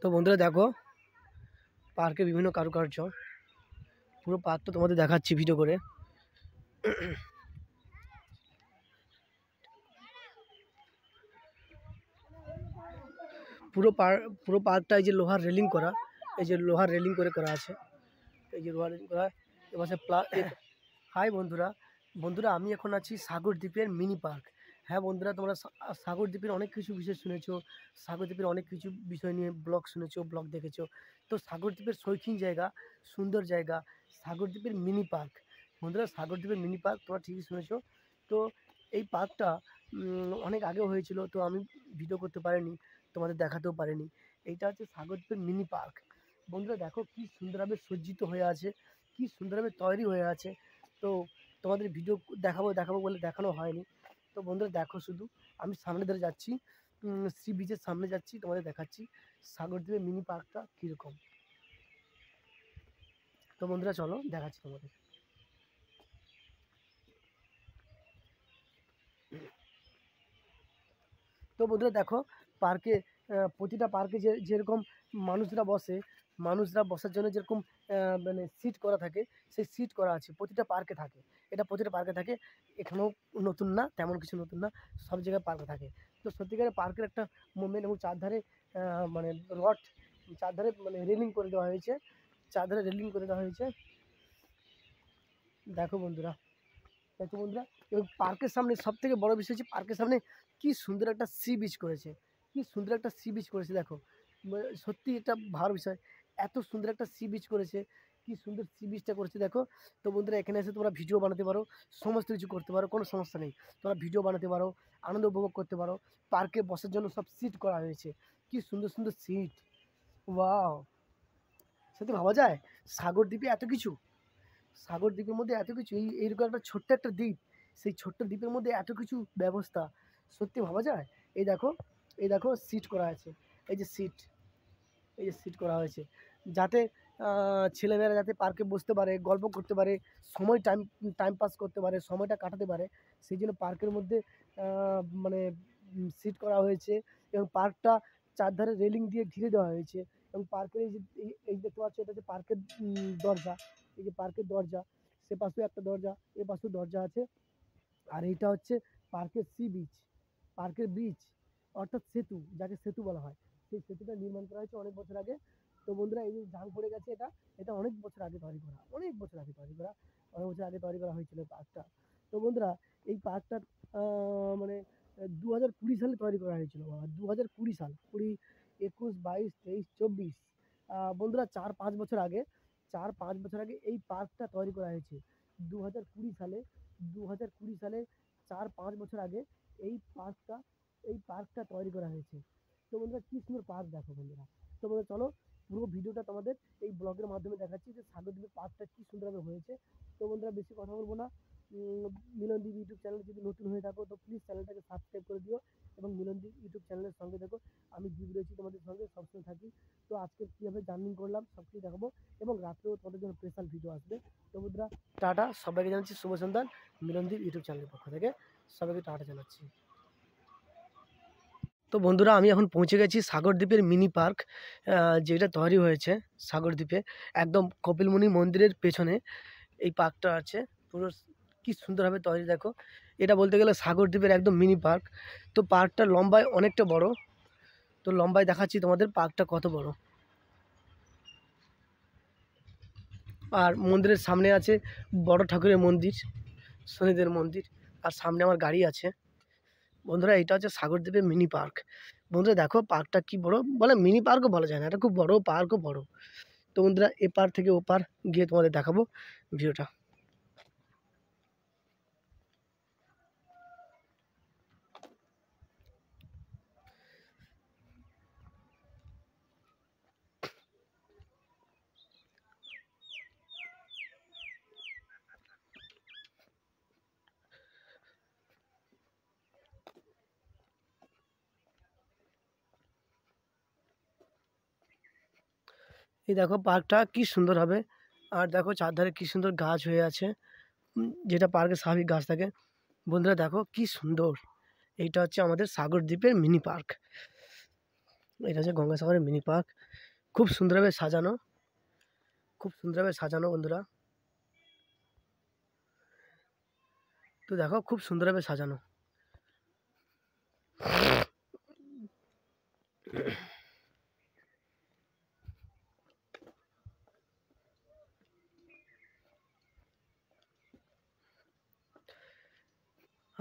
তো বন্ধুরা দেখো পার্কে বিভিন্ন কারুকার্য, পুরো পার্কটা তোমাদের দেখাচ্ছি ভিডিও করে। পুরো পার্কটা এই যে লোহার রেলিং করা, এই যে লোহার রেলিং করে করা আছে, এই যে লোহার রেলিং করা। এবার হাই বন্ধুরা, আমি এখন আছি সাগর দ্বীপের মিনি পার্ক। হ্যাঁ বন্ধুরা, তোমরা সাগর দ্বীপের অনেক কিছু বিষয় শুনেছো, সাগর দ্বীপের অনেক কিছু বিষয় নিয়ে ব্লগ শুনেছো, ব্লগ দেখেছো। তো সাগর দ্বীপের শৌখিন জায়গা, সুন্দর জায়গা, সাগর দ্বীপের মিনি পার্ক। বন্ধুরা সাগর দ্বীপের মিনি পার্ক তোমরা ঠিকই শুনেছো। তো এই পার্কটা অনেক আগেও হয়েছিল, তো আমি ভিডিও করতে পারিনি, তোমাদের দেখাতেও পারিনি। এইটা হচ্ছে সাগর দ্বীপের মিনি পার্ক। বন্ধুরা দেখো কি সুন্দরভাবে সজ্জিত হয়ে আছে, কি সুন্দরভাবে তৈরি হয়ে আছে। তো তোমাদের ভিডিও দেখাবো বলে দেখানো হয়নি। তো বন্ধুরা দেখো, শুধু আমি সামনে ধরে যাচ্ছি, সি বিচের সামনে যাচ্ছি, তোমাদের দেখাচ্ছি সাগর দ্বীপের মিনি পার্কটা কীরকম। তো বন্ধুরা চলো দেখাচ্ছি তোমাদের। তো বন্ধুরা দেখো পার্কে, প্রতিটা পার্কে যেরকম মানুষরা বসার জন্য যেরকম মানে সিট করা থাকে, সেই সিট করা আছে প্রতিটা পার্কে থাকে। এটা প্রতিটা পার্কে থাকে, এখানেও নতুন না, তেমন কিছু নতুন না, সব জায়গায় পার্কে থাকে। তো সত্যিকারের পার্কের একটা মুভমেন্ট, এবং চারধারে মানে রড, চারধারে মানে রেলিং করে দেওয়া হয়েছে, চারধারে রেলিং করে দেওয়া হয়েছে। দেখো বন্ধুরা, এবং পার্কের সামনে সবথেকে বড় বিষয় হচ্ছে পার্কের সামনে কি সুন্দর একটা সি বিচ করেছে, কি সুন্দর একটা সি বিচ করেছে। দেখো সত্যি এটা ভালো বিষয়, এত সুন্দর একটা সি বিচ করেছে, কি সুন্দর সি বিচটা করেছে দেখো। তো বন্ধুরা এখানে এসে তোমরা ভিডিও বানাতে পারো, সমস্ত কিছু করতে পারো, কোনো সমস্যা নেই। তোমরা ভিডিও বানাতে পারো, আনন্দ উপভোগ করতে পারো। পার্কে বসার জন্য সব সিট করা হয়েছে, কি সুন্দর সুন্দর সিট। ওয়াও, সত্যি ভাবা যায় সাগর দ্বীপে এত কিছু, সাগর দ্বীপের মধ্যে এত কিছু, এইরকম একটা ছোট্ট একটা দ্বীপ, সেই ছোট্ট দ্বীপের মধ্যে এত কিছু ব্যবস্থা, সত্যি ভাবা যায়। এই দেখো, এই দেখো সিট করা আছে, এই যে সিট, এই যে সিট করা হয়েছে, যাতে ছেলেমেয়েরা যাতে পার্কে বসতে পারে, গল্প করতে পারে, সময় টাইম পাস করতে পারে, সময়টা কাটাতে পারে, সেই জন্য পার্কের মধ্যে মানে সিট করা হয়েছে। এবং পার্কটা চারধারে রেলিং দিয়ে ঘিরে দেওয়া হয়েছে। এবং পার্কের এই যে এই দেখতে পাচ্ছ, এটা হচ্ছে পার্কের দরজা, এই যে পার্কের দরজা, সে পাশেও একটা দরজা, এ পাশেও দরজা আছে। আর এইটা হচ্ছে পার্কের সি বিচ, পার্কের ব্রিজ, অর্থাৎ সেতু, যাকে সেতু বলা হয়, সেই সেতুটা নির্মাণ করা হয়েছে অনেক বছর আগে। তো বন্ধুরা এই যে জাল পড়ে গেছে, এটা এটা অনেক বছর আগে তৈরি করা, অনেক বছর আগে তৈরি করা, অনেক বছর আগে তৈরি করা হয়েছিল পার্কটা। তো বন্ধুরা এই পার্কটা মানে 2020 সালে তৈরি করা হয়েছিল, বাবা 2020 সাল, 20, 21, 22, 23, 24, বন্ধুরা 4-5 বছর আগে, 4-5 বছর আগে এই পার্কটা তৈরি করা হয়েছে। 2020 সালে, 2020 সালে 4-5 বছর আগে এই পার্কটা, এই পার্কটা তৈরি করা হয়েছে। তো বন্ধুরা কি সুন্দর পার্ক দেখো বন্ধুরা। তো বন্ধুরা চলো পুরো ভিডিওটা তোমাদের এই ব্লগের মাধ্যমে দেখাচ্ছি যে সাগরদ্বীপের পার্কটা কি সুন্দরভাবে হয়েছে। তো বন্ধুরা বেশি কথা বলবো না, মিলনদীপ ইউটিউব চ্যানেল যদি নতুন হয়ে থাকো তো প্লিজ চ্যানেলটাকে সাবস্ক্রাইব করে দিও, এবং মিলনদীপ ইউটিউব চ্যানেলের সঙ্গে দেখো, আমি জীব রয়েছি তোমাদের সঙ্গে, সবসময় থাকি। তো আজকে কীভাবে জার্নিং করলাম সব কিছু দেখাবো, এবং রাত্রেও তোমাদের জন্য স্পেশাল ভিডিও আসবে। তো বন্ধুরা টাটা, সবাইকে জানাচ্ছি শুভ সন্ধ্যা, মিলনদীপ ইউটিউব চ্যানেলের পক্ষ থেকে সবাইকে টাটা জানাচ্ছি। তো বন্ধুরা আমি এখন পৌঁছে গেছি সাগরদ্বীপের মিনি পার্ক, যেটা তৈরি হয়েছে সাগরদ্বীপে, একদম কপিলমুনি মন্দিরের পেছনে এই পার্কটা আছে। পুরো কি সুন্দরভাবে তৈরি দেখো, এটা বলতে গেলে সাগরদ্বীপের একদম মিনি পার্ক। তো পার্কটা লম্বায় অনেকটা বড়, তো লম্বায় দেখাচ্ছি তোমাদের পার্কটা কত বড়। আর মন্দিরের সামনে আছে বড় ঠাকুরের মন্দির, শনিদেব মন্দির, আর সামনে আমার গাড়ি আছে। বন্ধুরা এটা হচ্ছে সাগরদ্বীপের মিনি পার্ক। বন্ধুরা দেখো পার্কটা কি বড়, বলে মিনি পার্কও বলা যায় না, এটা খুব বড়, পার্কও বড়। তো বন্ধুরা এপার থেকে ওপার গিয়ে তোমাদের দেখাবো ভিডিওটা। এই দেখো পার্কটা কি সুন্দর হবে, আর দেখো চারধারে কি সুন্দর গাছ হয়ে আছে, যেটা পার্কে স্বাভাবিক গাছ থাকে। বন্ধুরা দেখো কি সুন্দর, এইটা হচ্ছে আমাদের সাগরদ্বীপের মিনি পার্ক। এটা হচ্ছে গঙ্গাসাগরের মিনি পার্ক। খুব সুন্দরভাবে সাজানো, খুব সুন্দরভাবে সাজানো বন্ধুরা। তো দেখো খুব সুন্দরভাবে সাজানো।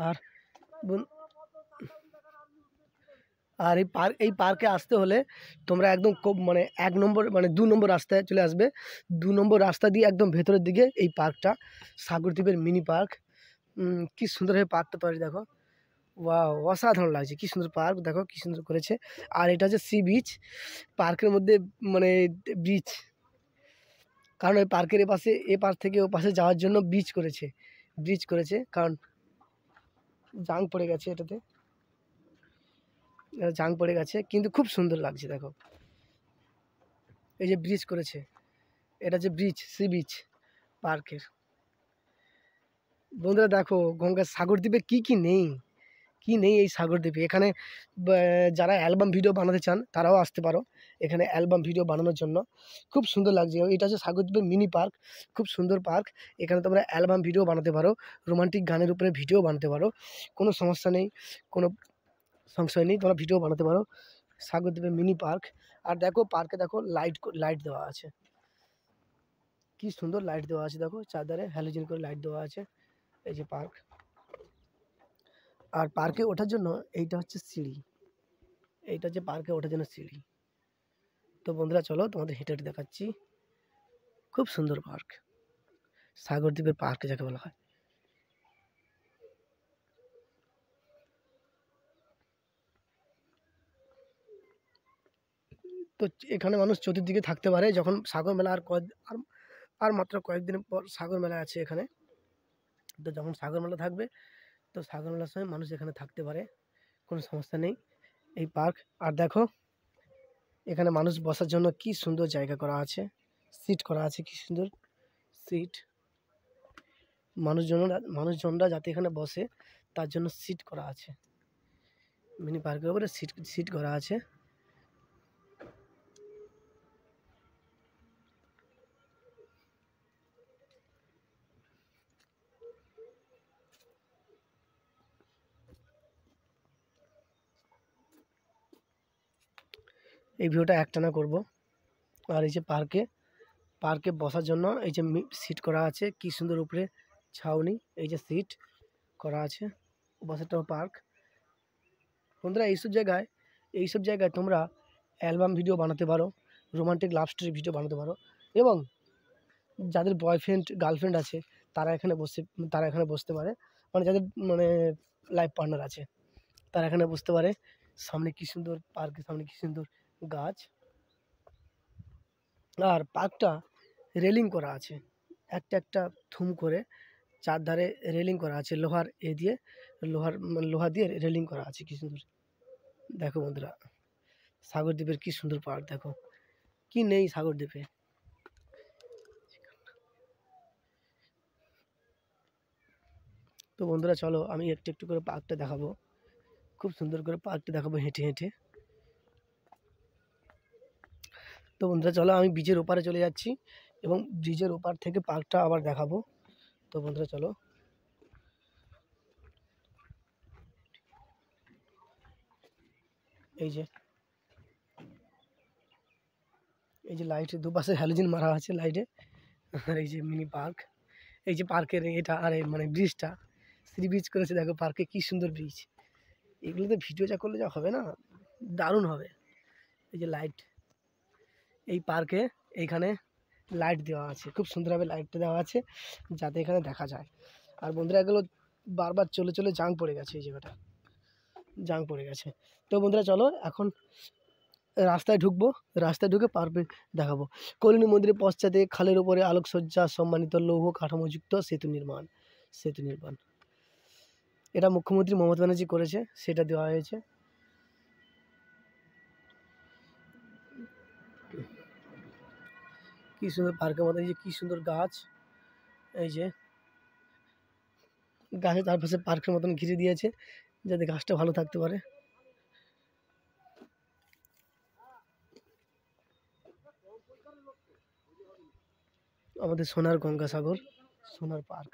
আর বন- আর এই পার্কে আসতে হলে তোমরা একদম খুব মানে ১ নম্বর মানে ২ নম্বর রাস্তায় চলে আসবে। ২ নম্বর রাস্তা দিয়ে একদম ভেতরের দিকে এই পার্কটা, সাগরদ্বীপের মিনি পার্ক। কি সুন্দরভাবে পার্কটা তৈরি দেখো। ওয়াও! অসাধারণ লাগছে। কি সুন্দর পার্ক দেখো, কি সুন্দর করেছে। আর এটা হচ্ছে সি বিচ। পার্কের মধ্যে মানে বিচ, কারণ ওই পার্কের এপাশে এপাশ থেকে ওপাশে যাওয়ার জন্য ব্রিজ করেছে, কারণ জাং পড়ে গেছে এটাতে। জাং পড়ে গেছে কিন্তু খুব সুন্দর লাগছে দেখো। এই যে ব্রিজ করেছে, এটা যে ব্রিজ, সি বিচ পার্কের। বন্ধুরা দেখো গঙ্গার সাগরদ্বীপে কি নেই, কি নেই এই সাগরদ্বীপে। এখানে যারা অ্যালবাম ভিডিও বানাতে চান তারাও আসতে পারো এখানে অ্যালবাম ভিডিও বানানোর জন্য। খুব সুন্দর লাগছে। এটা হচ্ছে সাগরদ্বীপের মিনি পার্ক, খুব সুন্দর পার্ক। এখানে তোমরা অ্যালবাম ভিডিও বানাতে পারো, রোমান্টিক গানের উপরে ভিডিও বানাতে পারো, কোনো সমস্যা নেই, কোনো সংশয় নেই, তোমরা ভিডিও বানাতে পারো। সাগরদ্বীপের মিনি পার্ক। আর দেখো পার্কে দেখো লাইট দেওয়া আছে, কি সুন্দর লাইট দেওয়া আছে দেখো, চারধারে হ্যালোজেন করে লাইট দেওয়া আছে। এই যে পার্ক। আর পার্কে ওঠার জন্য এইটা হচ্ছে সিঁড়ি, এইটা হচ্ছে পার্কে ওঠার জন্য সিঁড়ি। তো বন্ধুরা চলো তোমাদের হেঁটে হেঁটে দেখাচ্ছি। খুব সুন্দর পার্ক, সাগরদ্বীপের পার্ক যাকে বলা হয়। তো এখানে মানুষ চতুর্দিকে থাকতে পারে যখন সাগর মেলা আর আর মাত্র কয়েকদিন পর সাগর মেলা আছে এখানে। তো যখন সাগর মেলা থাকবে, তো সাগর মেলার সময় মানুষ এখানে থাকতে পারে, কোনো সমস্যা নেই। এই পার্ক। আর দেখো এখানে মানুষ বসার জন্য কি সুন্দর জায়গা করা আছে, সিট করা আছে, কি সুন্দর সিট। মানুষজনরা যাতে এখানে বসে তার জন্য সিট করা আছে, মিনি পার্কের উপরে সিট করা আছে। এই ভিডিওটা একটানা করব। আর এই যে পার্কে বসার জন্য এই যে সিট করা আছে, কি সুন্দর উপরে ছাউনি, এই যে সিট করা আছে, বসাটাও পার্ক। বন্ধুরা এইসব জায়গায় তোমরা অ্যালবাম ভিডিও বানাতে পারো, রোমান্টিক লাভ স্টোরি ভিডিও বানাতে পারো, এবং যাদের বয়ফ্রেন্ড গার্লফ্রেন্ড আছে তারা এখানে বসতে পারে, মানে যাদের মানে লাইফ পার্টনার আছে তারা এখানে বসতে পারে। সামনে কি সুন্দর, পার্কের সামনে কি সুন্দর গাছ। আর পার্কটা রেলিং করা আছে, একটা থুম করে চারধারে রেলিং করা আছে, লোহা দিয়ে রেলিং করা আছে, কি সুন্দর। দেখো বন্ধুরা সাগরদ্বীপের কি সুন্দর পার্ক দেখো, কি নেই সাগরদ্বীপে। তো বন্ধুরা চলো আমি একটু একটু করে পার্কটা দেখাবো, খুব সুন্দর করে পার্কটা দেখাবো হেঁটে হেঁটে। তো বন্ধুরা চলো আমি ব্রিজের ওপারে চলে যাচ্ছি এবং ব্রিজের ওপার থেকে পার্কটা আবার দেখাবো। তো বন্ধুরা চলো, এই যে লাইটের দুপাশে হ্যালোজেন মারা আছে লাইটে। আর এই যে মিনি পার্ক, এই যে পার্কের এটা আর মানে ব্রিজটা, সি ব্রিজ করেছে দেখো পার্কে, কি সুন্দর ব্রিজ। এগুলোতে ভিডিও যা করলে যা হবে না, দারুণ হবে। এই যে লাইট, এই পার্কে এইখানে লাইট দেওয়া আছে, খুব সুন্দরভাবে লাইটটা দেওয়া আছে যাতে এখানে দেখা যায়। আর বন্ধুরা এগুলো বারবার চলে চলে জাং পড়ে গেছে, এই জায়গাটা জাং পড়ে গেছে। তো বন্ধুরা চলো এখন রাস্তায় ঢুকবো, রাস্তায় ঢুকে পার্কে দেখাবো। কল্যাণী মন্দিরের পশ্চাতে খালের ওপরে আলোকসজ্জা সম্মানিত লৌহ কাঠামোযুক্ত সেতু নির্মাণ। এটা মুখ্যমন্ত্রী মমতা ব্যানার্জি করেছে, সেটা দেওয়া হয়েছে। কি সুন্দর পার্কের মধ্যে, এই যে কি সুন্দর গাছ, এই যে গাছের চারপাশে পার্কের মতন ঘিরে দিয়েছে যাতে গাছটা ভালো থাকতে পারে। আমাদের সোনার গঙ্গাসাগর, সোনার পার্ক।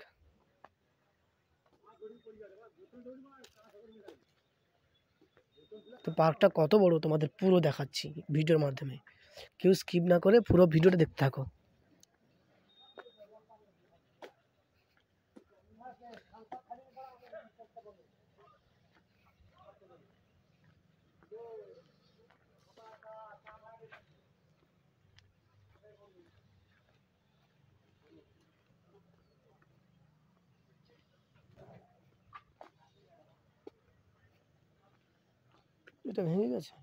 তো পার্কটা কত বড় তোমাদের পুরো দেখাচ্ছি ভিডিওর মাধ্যমে, কেউ স্কিপ না করে পুরো ভিডিওটা দেখতে থাকো। এটা ভেঙে গেছে।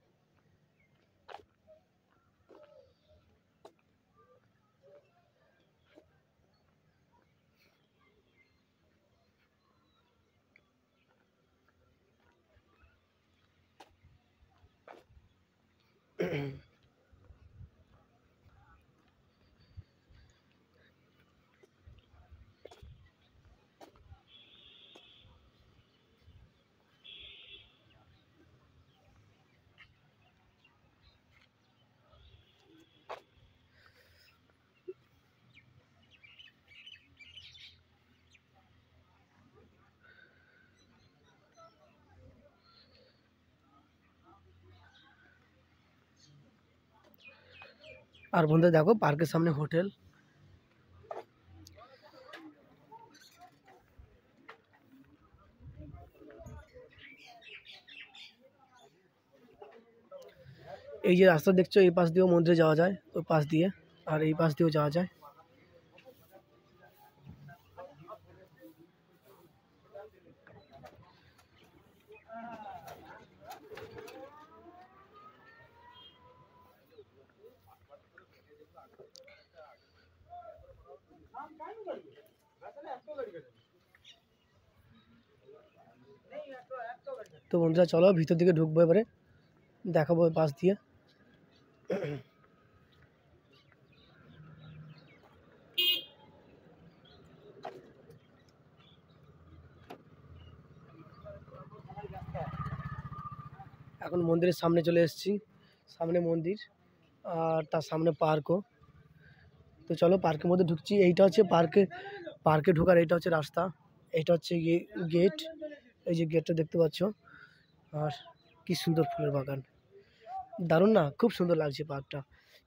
আর বন্ধুরা দেখো পার্কের সামনে হোটেল। এই যে রাস্তা দেখছো, এই পাশ দিয়েও মন্দিরে যাওয়া যায়, ওই পাশ দিয়ে, আর এই পাশ দিয়েও যাওয়া যায়। তো বন্ধুরা চলো ভিতর দিকে ঢুকবো, এবারে দেখাবো ওই পাশ দিয়ে। এখন মন্দিরের সামনে চলে এসেছি, সামনে মন্দির আর তার সামনে পার্কও। তো চলো পার্কের মধ্যে ঢুকছি। এইটা হচ্ছে পার্কে ঢোকার এইটা হচ্ছে রাস্তা, এইটা হচ্ছে গেট। এই যে গেটটা দেখতে পাচ্ছ, আর কি সুন্দর ফুলের বাগান, দারুণ না? খুব সুন্দর লাগছে পার্কটা।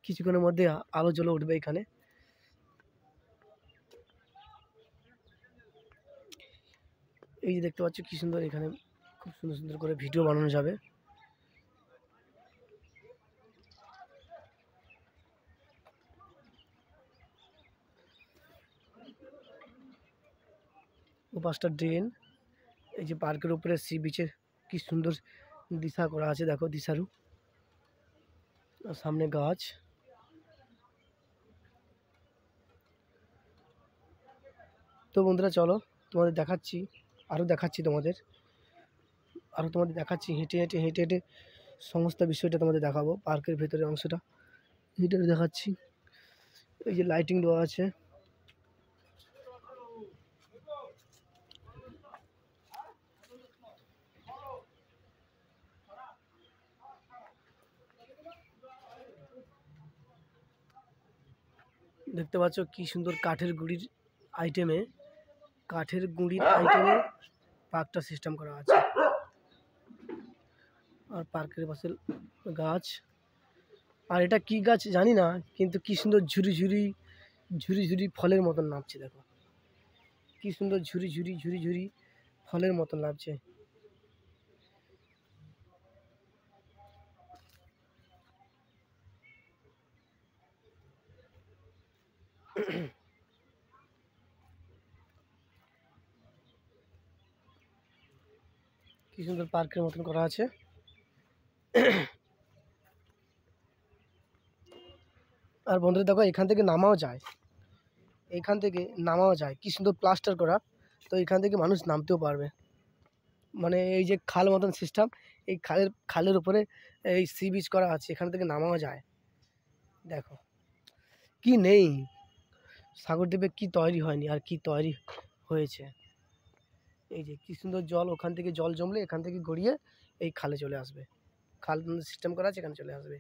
কিছুক্ষণের মধ্যে আলো জ্বলে উঠবে এখানে। এই যে দেখতে পাচ্ছ কি সুন্দর, এখানে খুব সুন্দর সুন্দর করে ভিডিও বানানো যাবে। ও পাঁচটা ড্রেন। এই যে পার্কের উপরে সি বিচের কি সুন্দর দিশা করা আছে, দেখো দিশারু, আর সামনে গাছ। তো বন্ধুরা চলো তোমাদের দেখাচ্ছি, আরও দেখাচ্ছি দেখাচ্ছি হেঁটে হেঁটে হেঁটে হেঁটে সমস্ত বিষয়টা তোমাদের দেখাবো। পার্কের ভেতরের অংশটা হেঁটে হেঁটে দেখাচ্ছি। এই যে লাইটিং দেওয়া আছে, দেখতে পাচ্ছ কি সুন্দর কাঠের গুঁড়ির আইটেমে পার্কটা সিস্টেম করা আছে। আর পার্কের পাশে গাছ, আর এটা কি গাছ জানি না, কিন্তু কি সুন্দর ঝুরি ঝুরি ঝুরি ঝুরি ফলের মতন নামছে, দেখো কি সুন্দর ঝুরি ঝুরি ঝুরি ঝুরি ফলের মতন লাগছে। কি সুন্দর পার্কের মতন করা আছে। আর বন্ধুরা দেখো এখান থেকে নামাও যায়, কি সুন্দর প্লাস্টার করা। তো এখান থেকে মানুষ নামতেও পারবে, মানে এই যে খাল মতন সিস্টেম, এই খালের উপরে এই সি বিচ করা আছে, এখান থেকে নামাও যায়। দেখো কি নেই, সাগরদ্বীপে কি তৈরি হয়নি আর কি তৈরি হয়েছে। এই যে কি সুন্দর জল, ওখান থেকে জল জমলে এখান থেকে গড়িয়ে এই খালে চলে আসবে, খাল সিস্টেম করা আছে, এখানে চলে আসবে।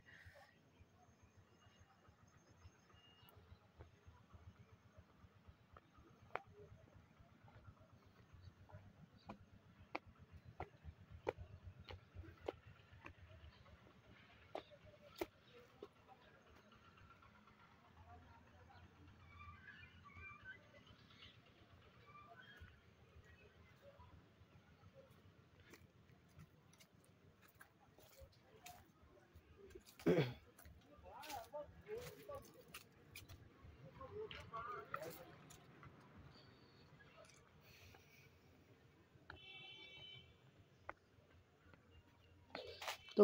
তো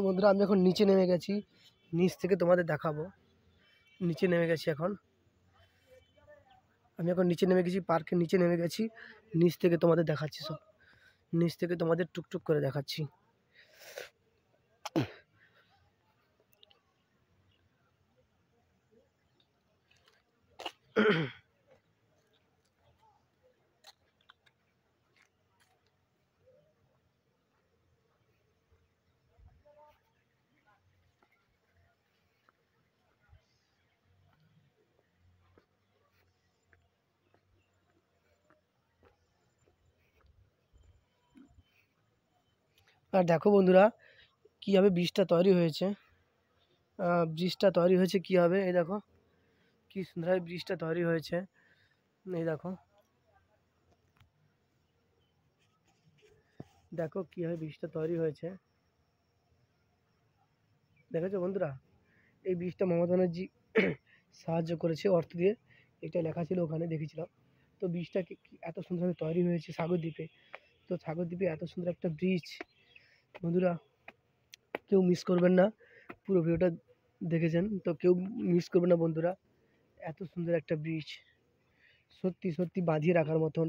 বন্ধুরা আমি এখন নিচে নেমে গেছি, নিচ থেকে তোমাদের দেখাবো। নিচে নেমে গেছি এখন, আমি এখন নিচে নেমে গেছি, পার্কের নিচে নেমে গেছি। নিচ থেকে তোমাদের দেখাচ্ছি সব, নিচ থেকে তোমাদের টুকটুক করে দেখাচ্ছি। আর দেখো বন্ধুরা কীভাবে ব্রিজটা তৈরি হয়েছে, ব্রিজটা তৈরি হয়েছে কীভাবে, এই দেখো কী সুন্দরভাবে ব্রিজটা তৈরি হয়েছে। এই দেখো, দেখো কীভাবে ব্রিজটা তৈরি হয়েছে, দেখেছো বন্ধুরা? এই ব্রিজটা মমতা ব্যানার্জি সাহায্য করেছে অর্থ দিয়ে, এটা লেখা ছিল ওখানে দেখেছিলাম। তো ব্রিজটা এত সুন্দরভাবে তৈরি হয়েছে সাগরদ্বীপে। তো সাগরদ্বীপে এত সুন্দর একটা ব্রিজ বন্ধুরা কেউ মিস করবেন না, পুরো ভিডিওটা দেখেছেন তো কেউ মিস করবেন না বন্ধুরা। এত সুন্দর একটা ব্রিজ, সত্যি সত্যি বাঁধিয়ে রাখার মতন।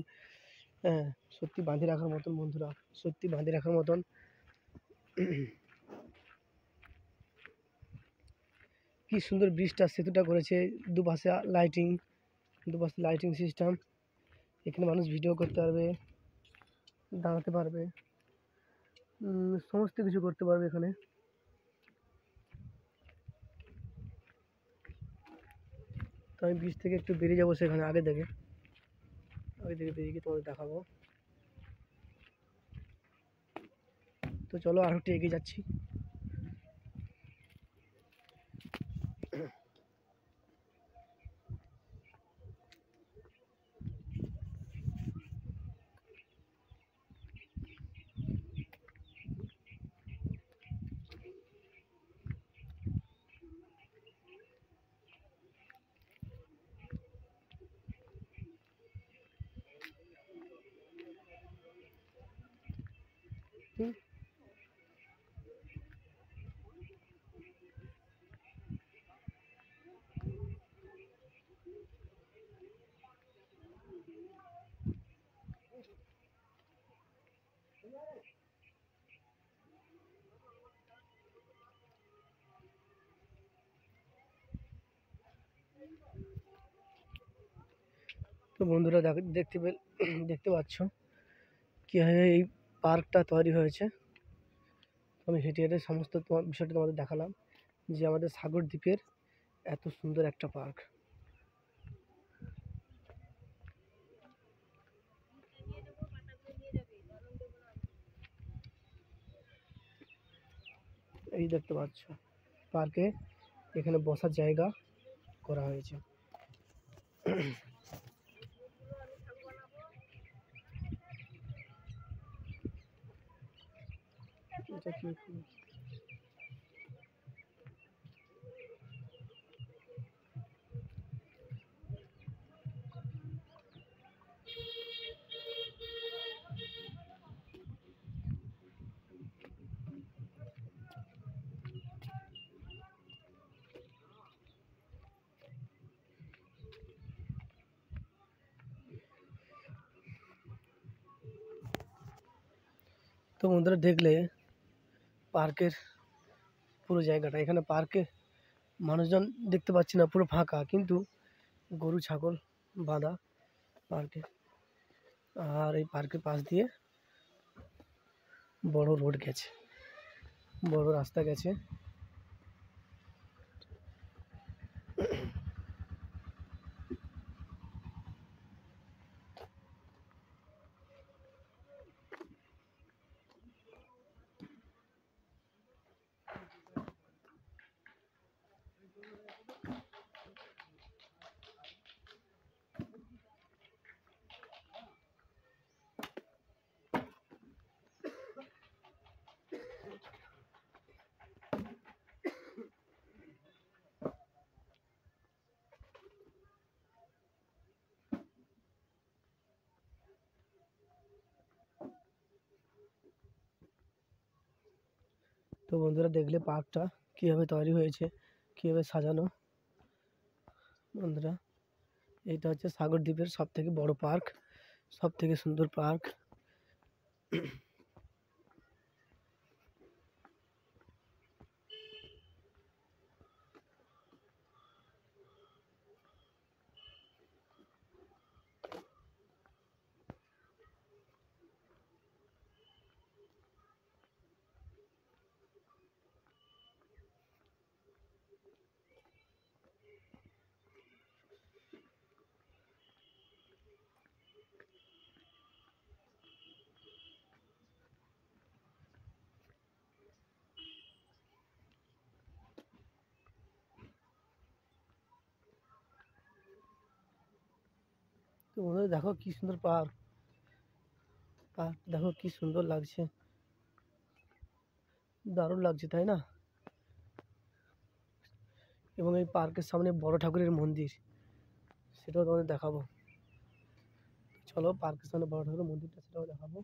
হ্যাঁ, সত্যি বাঁধিয়ে রাখার মতন বন্ধুরা, সত্যি বাঁধিয়ে রাখার মতন। কি সুন্দর ব্রিজটা সেতুটা করেছে, দুপাশে লাইটিং সিস্টেম। এখানে মানুষ ভিডিও করতে পারবে, দাঁড়াতে পারবে, সমস্ত কিছু করতে পারবে এখানে। তো আমি ব্রিজ থেকে একটু বেরিয়ে যাবো, সেখানে আগে থেকে বেরিয়ে গিয়ে তোমাদের দেখাবো। তো চলো আর একটু এগিয়ে যাচ্ছি। হুম। তো বন্ধুরা দেখতে পাচ্ছ কীভাবে এই পার্কটা তৈরি হয়েছে। আমি হেঁটে হেঁটে সমস্ত তোমার বিষয়টা তোমাদের দেখালাম যে আমাদের সাগরদ্বীপের এত সুন্দর একটা পার্ক। এই দেখতে পাচ্ছ পার্কে এখানে বসার জায়গা করা হয়েছে। এটা কি তো বন্ধুরা দেখলে পার্কের পুরো জায়গাটা, এখানে পার্কে মানুষজন দেখতে পাচ্ছি না, পুরো ফাঁকা, কিন্তু গরু ছাগল বাঁধা পার্কে। আর এই পার্কের পাশ দিয়ে বড় রোড গেছে, বড় রাস্তা গেছে। তো বন্ধুরা দেখলে পার্কটা কীভাবে তৈরি হয়েছে, কীভাবে সাজানো। বন্ধুরা এইটা হচ্ছে সাগর দ্বীপের সবথেকে বড় পার্ক, সবথেকে সুন্দর পার্ক। তো বন্ধুরা দেখো কি সুন্দর পার্ক, পার্ক দেখো কি সুন্দর লাগছে, দারুণ লাগছে তাই না? এবং এই পার্কের সামনে বড় ঠাকুরের মন্দির, সেটাও তোমাদের দেখাবো। চলো পার্কের সামনে বড় ঠাকুরের মন্দিরটা সেটাও দেখাবো।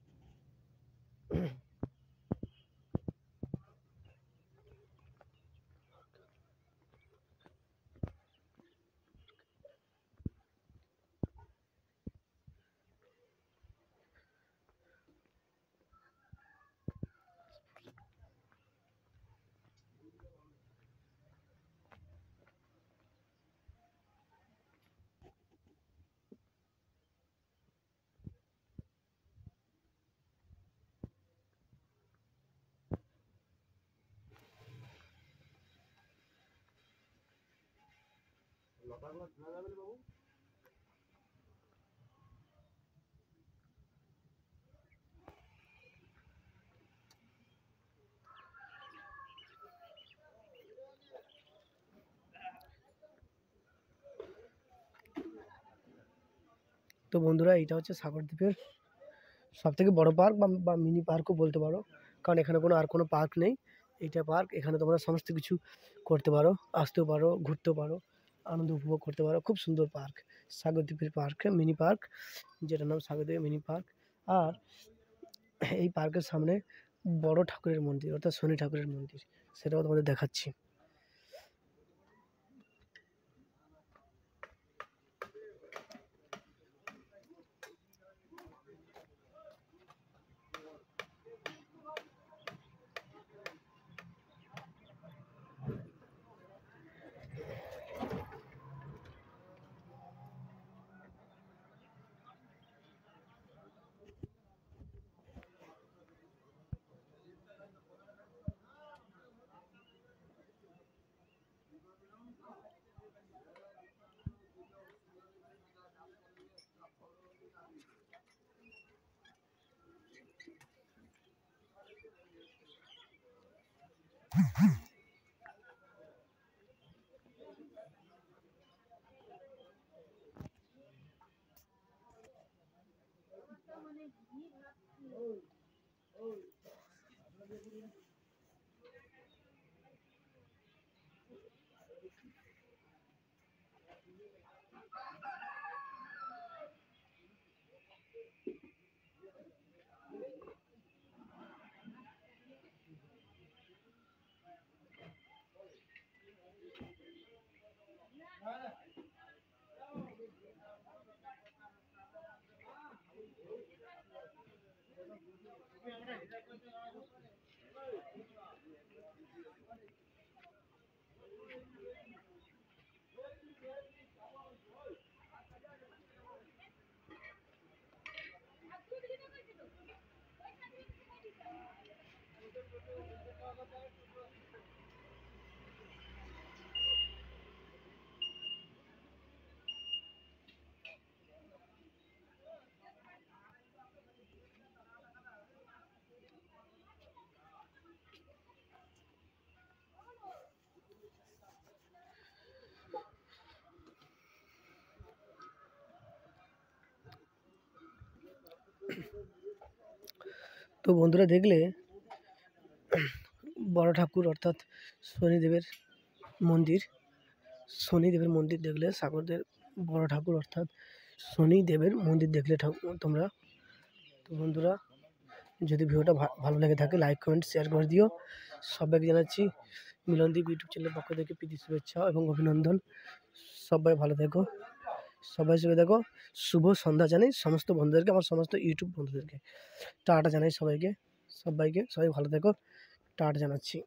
তো বন্ধুরা এইটা হচ্ছে সাগর দ্বীপের সবথেকে বড় পার্ক বা মিনি পার্কও বলতে পারো, কারণ এখানে কোনো আর কোনো পার্ক নেই। এইটা পার্ক, এখানে তোমরা সমস্ত কিছু করতে পারো, আসতেও পারো, ঘুরতেও পারো, আনন্দ উপভোগ করতে পারো। খুব সুন্দর পার্ক সাগর দ্বীপের পার্ক, মিনি পার্ক, যেটার নাম সাগর দ্বীপের মিনি পার্ক। আর এই পার্কের সামনে বড় ঠাকুরের মন্দির, অর্থাৎ শনি ঠাকুরের মন্দির, সেটাও তোমাদের দেখাচ্ছি। তো বন্ধুরা দেখলে বড় ঠাকুর অর্থাৎ শনিদেবের মন্দির, শনিদেবের মন্দির দেখলে, সাগরদের বড় ঠাকুর অর্থাৎ শনিদেবের মন্দির দেখলে তোমরা। তো বন্ধুরা যদি ভিডিওটা ভালো লেগে থাকে লাইক কমেন্ট শেয়ার করে দিও। সবাইকে জানাচ্ছি মিলনদীপ ইউটিউব চ্যানেলের পক্ষ থেকে প্রীতি শুভেচ্ছা এবং অভিনন্দন। সবাই ভালো থেকো, সবাই সঙ্গে দেখো। শুভ সন্ধ্যা জানাই সমস্ত বন্ধুদেরকে, আমার সমস্ত ইউটিউব বন্ধুদেরকে টাটা জানাই সবাইকে। সবাই ভালো থেকো, টাটা জানাচ্ছি।